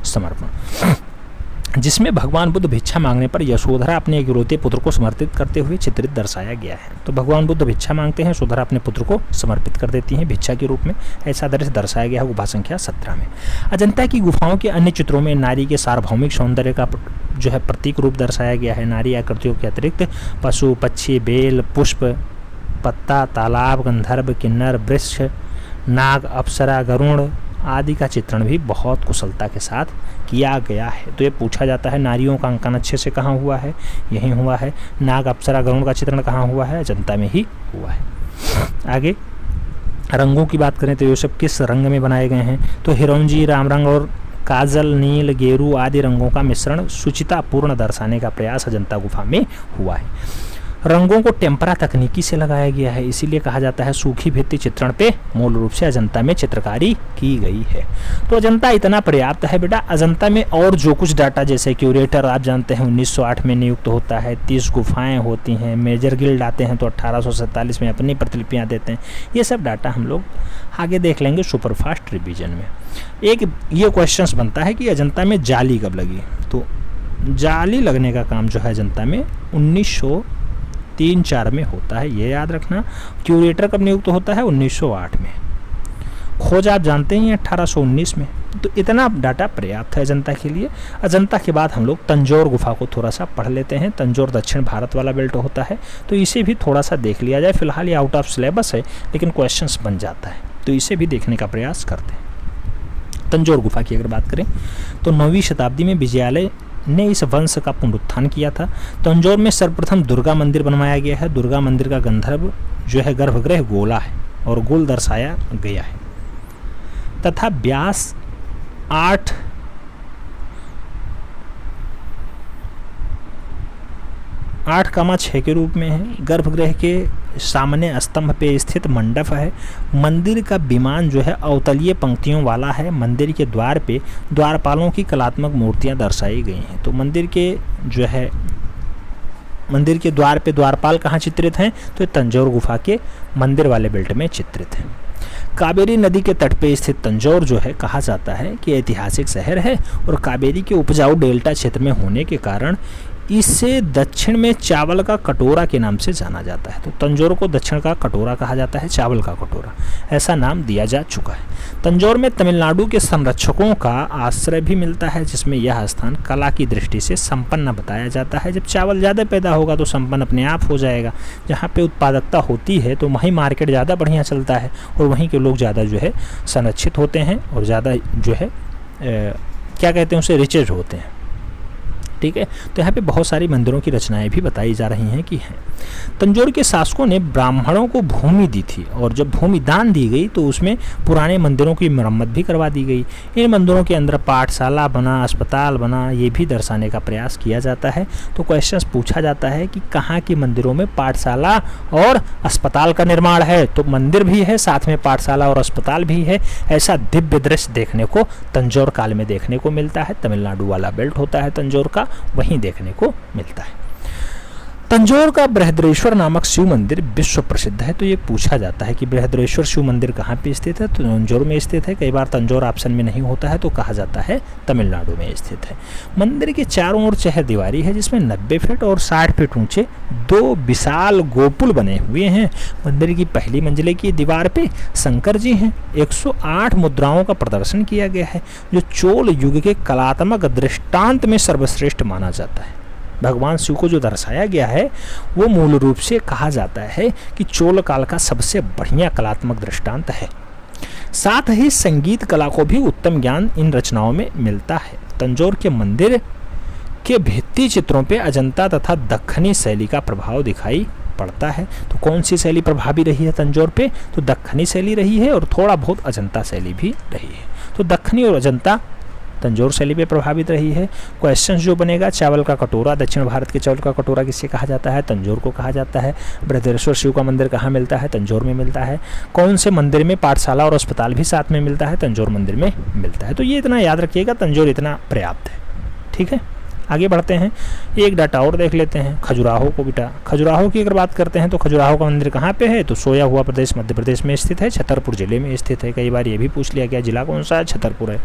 समर्पण। जिसमें भगवान बुद्ध भिक्षा मांगने पर यशोधरा अपने इकलौते पुत्र को समर्पित करते हुए चित्रित दर्शाया गया है। तो भगवान बुद्ध भिक्षा मांगते हैं, यशोधरा अपने पुत्र को समर्पित कर देती हैं भिक्षा के रूप में। ऐसा दृश्य दर्शाया गया है गुफा संख्या 17 में। अजंता की गुफाओं के अन्य चित्रों में नारी के सार्वभौमिक सौंदर्य का जो है प्रतीक रूप दर्शाया गया है। नारी आकृतियों के अतिरिक्त पशु, पक्षी, बेल, पुष्प, पत्ता, तालाब, गंधर्व, किन्नर, वृक्ष, नाग, अप्सरा, गरुड़ आदि का चित्रण भी बहुत कुशलता के साथ किया गया है। तो ये पूछा जाता है नारियों का अंकन अच्छे से कहाँ हुआ है? यहीं हुआ है। नाग, अप्सरा, गरुड़ का चित्रण कहाँ हुआ है? अजंता में ही हुआ है। आगे रंगों की बात करें तो ये सब किस रंग में बनाए गए हैं? तो हिरौंजी, राम रंग और काजल, नील, गेरू आदि रंगों का मिश्रण सुचितापूर्ण दर्शाने का प्रयास अजंता गुफा में हुआ है। रंगों को टेम्परा तकनीकी से लगाया गया है, इसीलिए कहा जाता है सूखी भित्ति चित्रण पे मूल रूप से अजंता में चित्रकारी की गई है। तो अजंता इतना पर्याप्त है बेटा। अजंता में और जो कुछ डाटा, जैसे क्यूरेटर आप जानते हैं 1908 में नियुक्त होता है, 30 गुफाएं होती हैं, मेजर गिल्ड आते हैं तो 1847 में अपनी प्रतिलिपियां देते हैं। ये सब डाटा हम लोग आगे देख लेंगे सुपरफास्ट रिवीजन में। एक ये क्वेश्चंस बनता है कि अजंता में जाली कब लगी? तो जाली लगने का काम जो है अजंता में 1903-4 में होता है, ये याद रखना। क्यूरेटर कब नियुक्त होता है? 1908 में। खोज आप जानते हैं 1819 में। तो इतना डाटा पर्याप्त है अजंता के लिए। अजंता के बाद हम लोग तंजौर गुफा को थोड़ा सा पढ़ लेते हैं। तंजौर दक्षिण भारत वाला बेल्ट होता है, तो इसे भी थोड़ा सा देख लिया जाए। फिलहाल ये आउट ऑफ सिलेबस है, लेकिन क्वेश्चंस बन जाता है, तो इसे भी देखने का प्रयास करते हैं। तंजौर गुफा की अगर बात करें तो 9वीं शताब्दी में विजयालय ने इस वंश का पुनरुत्थान किया था। तंजौर में सर्वप्रथम दुर्गा मंदिर बनवाया गया है। दुर्गा मंदिर का गंधर्व जो है गर्भगृह गोला है और गोल दर्शाया गया है तथा व्यास 8,6 के रूप में है। गर्भगृह के सामने स्तंभ पे स्थित मंडप है। मंदिर का विमान जो है अवतलीय पंक्तियों वाला है। मंदिर के द्वार पे द्वारपालों की कलात्मक मूर्तियां दर्शाई गई हैं। तो मंदिर के द्वार पे द्वारपाल कहाँ चित्रित हैं? तो तंजौर गुफा के मंदिर वाले बेल्ट में चित्रित हैं। कावेरी नदी के तट पे स्थित तंजौर जो है कहा जाता है कि ऐतिहासिक शहर है और कावेरी के उपजाऊ डेल्टा क्षेत्र में होने के कारण इसे दक्षिण में चावल का कटोरा के नाम से जाना जाता है। तो तंजौर को दक्षिण का कटोरा कहा जाता है, चावल का कटोरा, ऐसा नाम दिया जा चुका है। तंजौर में तमिलनाडु के संरक्षकों का आश्रय भी मिलता है, जिसमें यह स्थान कला की दृष्टि से संपन्न बताया जाता है। जब चावल ज़्यादा पैदा होगा तो संपन्न अपने आप हो जाएगा। जहाँ पे उत्पादकता होती है तो वहीं मार्केट ज़्यादा बढ़िया चलता है और वहीं के लोग ज़्यादा जो है संरक्षित होते हैं और ज़्यादा जो है क्या कहते हैं उसे, रिचेज होते हैं। ठीक है, तो यहाँ पे बहुत सारी मंदिरों की रचनाएं भी बताई जा रही हैं कि हैं। तंजौर के शासकों ने ब्राह्मणों को भूमि दी थी और जब भूमि दान दी गई तो उसमें पुराने मंदिरों की मरम्मत भी करवा दी गई। इन मंदिरों के अंदर पाठशाला बना, अस्पताल बना, ये भी दर्शाने का प्रयास किया जाता है। तो क्वेश्चन पूछा जाता है कि कहाँ के मंदिरों में पाठशाला और अस्पताल का निर्माण है? तो मंदिर भी है, साथ में पाठशाला और अस्पताल भी है। ऐसा दिव्य दृश्य देखने को तंजौर काल में देखने को मिलता है। तमिलनाडु वाला बेल्ट होता है तंजौर का, वहीं देखने को मिलता है। तंजौर का बृहद्रेश्वर नामक शिव मंदिर विश्व प्रसिद्ध है। तो ये पूछा जाता है कि बृहद्रेश्वर शिव मंदिर कहाँ पे स्थित है? तो तंजौर में स्थित है। कई बार तंजौर ऑप्शन में नहीं होता है तो कहा जाता है तमिलनाडु में स्थित है। मंदिर के चारों ओर चहरदीवारी है, जिसमें 90 फीट और 60 फीट ऊंचे 2 विशाल गोपुल बने हुए हैं। मंदिर की पहली मंजिले की दीवार पे शंकर जी हैं। 108 मुद्राओं का प्रदर्शन किया गया है, जो चोल युग के कलात्मक दृष्टांत में सर्वश्रेष्ठ माना जाता है। भगवान शिव को जो दर्शाया गया है वो मूल रूप से कहा जाता है कि चोल काल का सबसे बढ़िया कलात्मक दृष्टांत है। साथ ही संगीत कला को भी उत्तम ज्ञान इन रचनाओं में मिलता है। तंजौर के मंदिर के भित्ति चित्रों पे अजंता तथा दक्खनी शैली का प्रभाव दिखाई पड़ता है। तो कौन सी शैली प्रभावी रही है तंजौर पे? तो दक्खनी शैली रही है और थोड़ा बहुत अजंता शैली भी रही है। तो दक्खनी और अजंता तंजौर शैली पे प्रभावित रही है। क्वेश्चन जो बनेगा, चावल का कटोरा, दक्षिण भारत के चावल का कटोरा किसे कहा जाता है? तंजौर को कहा जाता है। बृहद्रेश्वर शिव का मंदिर कहाँ मिलता है? तंजौर में मिलता है। कौन से मंदिर में पाठशाला और अस्पताल भी साथ में मिलता है? तंजौर मंदिर में मिलता है। तो ये इतना याद रखिएगा, तंजौर इतना पर्याप्त है। ठीक है, आगे बढ़ते हैं। एक डाटा और देख लेते हैं खजुराहो को। बेटा खजुराहो की अगर बात करते हैं तो खजुराहो का मंदिर कहाँ पे है? तो सोया हुआ प्रदेश मध्य प्रदेश में स्थित है, छतरपुर जिले में स्थित है। कई बार ये भी पूछ लिया गया जिला कौन सा है? छतरपुर है।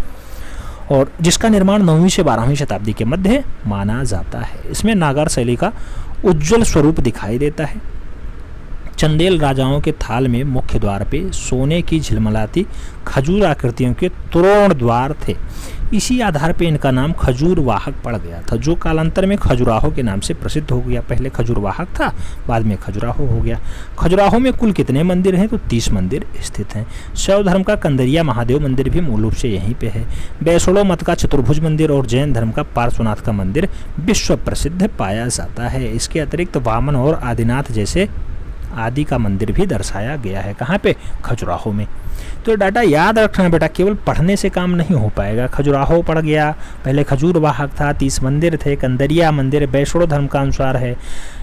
और जिसका निर्माण 9वीं से 12वीं शताब्दी के मध्य माना जाता है। इसमें नागर शैली का उज्जवल स्वरूप दिखाई देता है। चंदेल राजाओं के थाल में मुख्य द्वार पे सोने की झिलमिलाती खजूर आकृतियों के तोरण द्वार थे। इसी आधार पे इनका नाम खजूर वाहक पड़ गया था, जो कालांतर में खजुराहो के नाम से प्रसिद्ध हो गया। पहले खजूर वाहक था, बाद में खजुराहो हो गया। खजुराहो में कुल कितने मंदिर हैं? तो 30 मंदिर स्थित हैं। शैव धर्म का कंदरिया महादेव मंदिर भी मूल रूप से यहीं पे है। वैष्णव मत का चतुर्भुज मंदिर और जैन धर्म का पार्श्वनाथ का मंदिर विश्व प्रसिद्ध पाया जाता है। इसके अतिरिक्त वामन और आदिनाथ जैसे आदि का मंदिर भी दर्शाया गया है। कहाँ पे? खजुराहो में। तो डाटा याद रखना बेटा, केवल पढ़ने से काम नहीं हो पाएगा। खजुराहो पड़ गया, पहले खजूर वाहक था, 30 मंदिर थे, कंदरिया मंदिर वैष्णव धर्म का अनुसार है,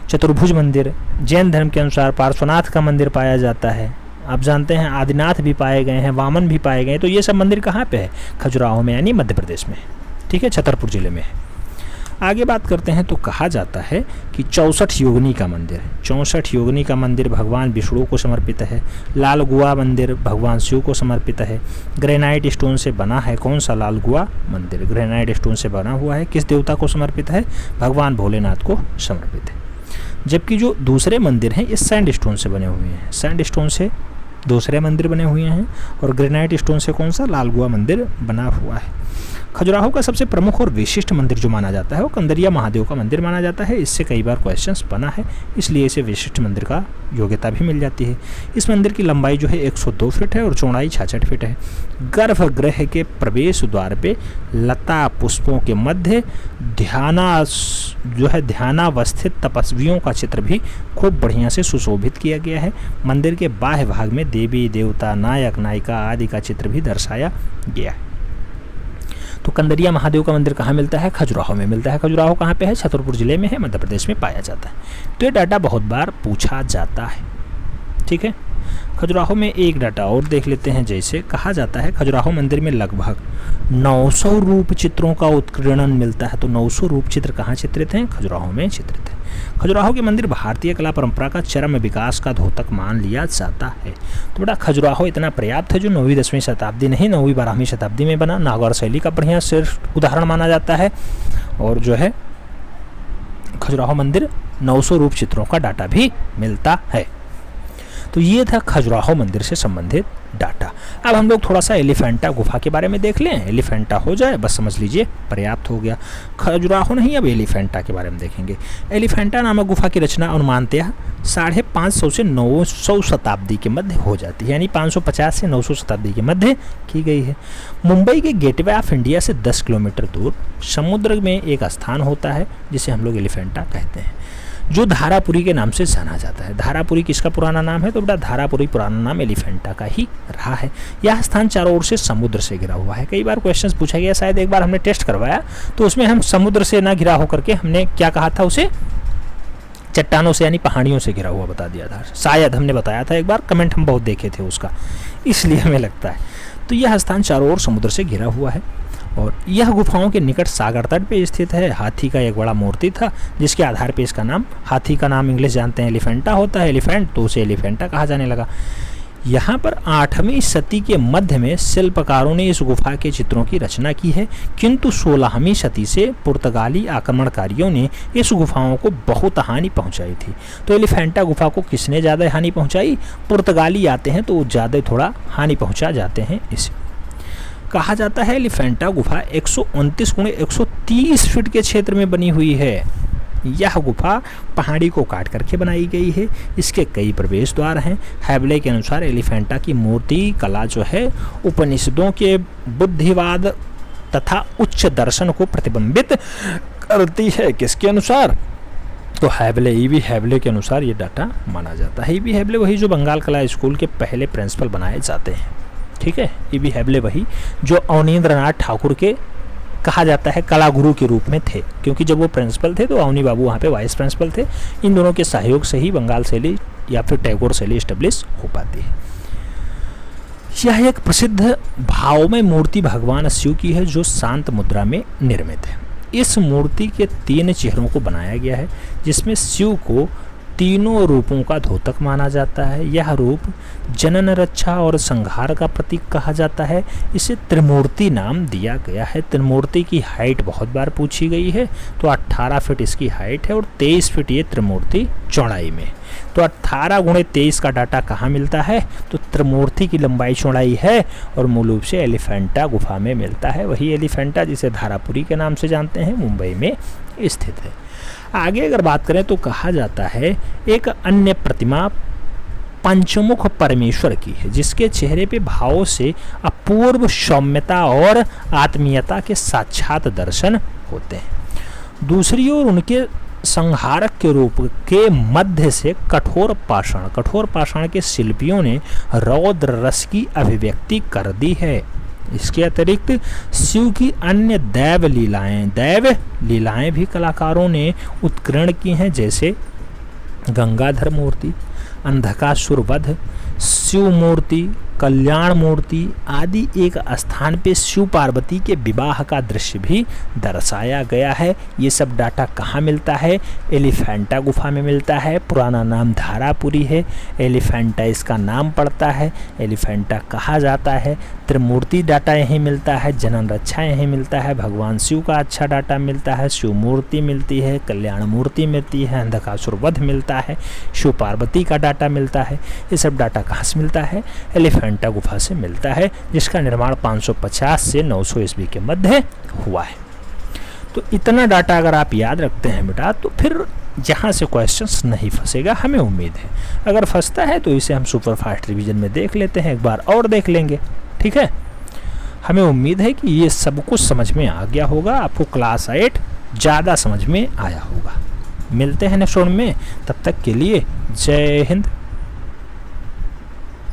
चतुर्भुज मंदिर जैन धर्म के अनुसार पार्श्वनाथ का मंदिर पाया जाता है। आप जानते हैं आदिनाथ भी पाए गए हैं, वामन भी पाए गए हैं। तो ये सब मंदिर कहाँ पे है? खजुराहो में, यानी मध्य प्रदेश में। ठीक है, छतरपुर जिले में है। आगे बात करते हैं तो कहा जाता है कि 64 योगिनी का मंदिर है। 64 योगिनी का मंदिर भगवान विष्णु को समर्पित है। लाल गुआ मंदिर भगवान शिव को समर्पित है। ग्रेनाइट स्टोन से बना है। कौन सा लाल गुआ मंदिर? ग्रेनाइट स्टोन से बना हुआ है। किस देवता को समर्पित है? भगवान भोलेनाथ को समर्पित है। जबकि जो दूसरे मंदिर हैं ये सैंड स्टोन से बने हुए हैं। सैंड स्टोन से दूसरे मंदिर बने हुए हैं और ग्रेनाइट स्टोन से कौन सा? लाल गुआ मंदिर बना हुआ है। खजुराहो का सबसे प्रमुख और विशिष्ट मंदिर जो माना जाता है वो कंदरिया महादेव का मंदिर माना जाता है। इससे कई बार क्वेश्चंस बना है, इसलिए इसे विशिष्ट मंदिर का योग्यता भी मिल जाती है। इस मंदिर की लंबाई जो है 102 फीट है और चौड़ाई 66 फीट है। गर्भगृह के प्रवेश द्वार पे लता पुष्पों के मध्य ध्यानावस्थित तपस्वियों का चित्र भी खूब बढ़िया से सुशोभित किया गया है। मंदिर के बाह्य भाग में देवी देवता नायक नायिका आदि का चित्र भी दर्शाया गया है। तो कंदरिया महादेव का मंदिर कहाँ मिलता है? खजुराहो में मिलता है। खजुराहो कहाँ पे है? छतरपुर जिले में है, मध्य प्रदेश में पाया जाता है। तो ये डाटा बहुत बार पूछा जाता है। ठीक है, खजुराहो में एक डाटा और देख लेते हैं। जैसे कहा जाता है खजुराहो मंदिर में लगभग 900 रूप चित्रों का उत्कीर्णन मिलता है। तो 900 रूप चित्र कहाँ चित्रित हैं? खजुराहो में चित्रित है। खजुराहो के मंदिर भारतीय कला परंपरा का चरम विकास का द्योतक मान लिया जाता है। तो बेटा खजुराहो इतना पर्याप्त है जो 9वीं 10वीं शताब्दी नहीं 9वीं 12वीं शताब्दी में बना। नागौर शैली का बढ़िया सिर्फ उदाहरण माना जाता है। और जो है खजुराहो मंदिर 900 रूप चित्रों का डाटा भी मिलता है। तो ये था खजुराहो मंदिर से संबंधित डाटा। अब हम लोग थोड़ा सा एलिफेंटा गुफा के बारे में देख लें। एलिफेंटा हो जाए बस समझ लीजिए पर्याप्त हो गया। खजुराहो नहीं, अब एलिफेंटा के बारे में देखेंगे। एलिफेंटा नामक गुफा की रचना अनुमानतः 550 से 900 शताब्दी के मध्य हो जाती है, यानी 550 से 900 शताब्दी के मध्य की गई है। मुंबई के गेटवे ऑफ इंडिया से 10 किलोमीटर दूर समुद्र में एक स्थान होता है जिसे हम लोग एलिफेंटा कहते हैं, जो धारापुरी के नाम से जाना जाता है। धारापुरी किसका पुराना नाम है? तो बेटा धारापुरी पुराना नाम एलिफेंटा का ही रहा है। यह स्थान चारों ओर से समुद्र से घिरा हुआ है। कई बार क्वेश्चंस पूछा गया, शायद एक बार हमने टेस्ट करवाया तो उसमें हम समुद्र से ना घिरा होकर के हमने क्या कहा था, उसे चट्टानों से यानी पहाड़ियों से घिरा हुआ बता दिया था। शायद हमने बताया था एक बार, कमेंट हम बहुत देखे थे उसका, इसलिए हमें लगता है। तो यह स्थान चारों ओर समुद्र से घिरा हुआ है और यह गुफाओं के निकट सागर तट पे स्थित है। हाथी का एक बड़ा मूर्ति था जिसके आधार पे इसका नाम, हाथी का नाम इंग्लिश जानते हैं एलिफेंटा होता है, एलिफेंट, तो उसे एलिफेंटा कहा जाने लगा। यहाँ पर 8वीं सदी के मध्य में शिल्पकारों ने इस गुफा के चित्रों की रचना की है, किंतु 16वीं सदी से पुर्तगाली आक्रमणकारियों ने इस गुफाओं को बहुत हानि पहुंचाई थी। तो एलिफेंटा गुफा को किसने ज़्यादा हानि पहुंचाई? पुर्तगाली आते हैं तो वो ज़्यादा थोड़ा हानि पहुंचा जाते हैं। इसे कहा जाता है एलिफेंटा गुफा 129 × 130 फीट के क्षेत्र में बनी हुई है। यह गुफा पहाड़ी को काट करके बनाई गई है। इसके कई प्रवेश द्वार हैं। हैबले के अनुसार एलिफेंटा की मूर्ति कला जो है उपनिषदों के बुद्धिवाद तथा उच्च दर्शन को प्रतिबिंबित करती है। किसके अनुसार? तो हैबले, ईवी हैबले के अनुसार ये डाटा माना जाता है। ईवी हैबले वही जो बंगाल कला स्कूल के पहले प्रिंसिपल बनाए जाते हैं। ठीक है, ईवी हैबले वही जो अवनींद्रनाथ ठाकुर के कहा जाता है कला गुरु के रूप में थे, क्योंकि जब वो प्रिंसिपल थे तो अवनी बाबू वहाँ पे वाइस प्रिंसिपल थे। इन दोनों के सहयोग से ही बंगाल शैली या फिर टैगोर शैली स्टेब्लिश हो पाती है। यह एक प्रसिद्ध भावमय मूर्ति भगवान शिव की है जो शांत मुद्रा में निर्मित है। इस मूर्ति के 3 चेहरों को बनाया गया है, जिसमें शिव को तीनों रूपों का द्योतक माना जाता है। यह रूप जनन रक्षा और संहार का प्रतीक कहा जाता है। इसे त्रिमूर्ति नाम दिया गया है। त्रिमूर्ति की हाइट बहुत बार पूछी गई है, तो 18 फीट इसकी हाइट है और 23 फीट ये त्रिमूर्ति चौड़ाई में। तो 18 गुणे 23 का डाटा कहाँ मिलता है? तो त्रिमूर्ति की लंबाई चौड़ाई है और मूल रूप से एलिफेंटा गुफा में मिलता है। वही एलिफेंटा जिसे धारापुरी के नाम से जानते हैं, मुंबई में स्थित है। आगे अगर बात करें तो कहा जाता है एक अन्य प्रतिमा पंचमुख परमेश्वर की है, जिसके चेहरे पे भावों से अपूर्व सौम्यता और आत्मीयता के साक्षात दर्शन होते हैं। दूसरी ओर उनके संहारक के रूप के मध्य से कठोर पाषाण के शिल्पियों ने रौद्र रस की अभिव्यक्ति कर दी है। इसके अतिरिक्त शिव की अन्य दैव लीलाएं भी कलाकारों ने उत्कीर्ण की हैं, जैसे गंगाधर मूर्ति, अंधकासुर वध, शिव मूर्ति, कल्याण मूर्ति आदि। एक स्थान पे शिव पार्वती के विवाह का दृश्य भी दर्शाया गया है। ये सब डाटा कहाँ मिलता है? एलिफेंटा गुफा में मिलता है। पुराना नाम धारापुरी है। एलिफेंटा इसका नाम पड़ता है। एलिफेंटा कहा जाता है। त्रिमूर्ति डाटा यहीं मिलता है। जनन रक्षा यहीं मिलता है। भगवान शिव का अच्छा डाटा मिलता है। शिव मूर्ति मिलती है। कल्याण मूर्ति मिलती है। अंधकासुर वध मिलता है। शिव पार्वती का डाटा मिलता है। ये सब डाटा कहाँ से मिलता है? एलिफेंटा गुफा से मिलता है, जिसका निर्माण 550 से 900 ईस्वी के मध्य हुआ है। तो इतना डाटा अगर आप याद रखते हैं बेटा, तो फिर यहाँ से क्वेश्चंस नहीं फंसेगा, हमें उम्मीद है। अगर फंसता है तो इसे हम सुपर फास्ट रिवीजन में देख लेते हैं, एक बार और देख लेंगे, ठीक है। हमें उम्मीद है कि ये सब कुछ समझ में आ गया होगा, आपको क्लास 8 ज़्यादा समझ में आया होगा। मिलते हैं नेक्स्ट वीडियो में, तब तक के लिए जय हिंद।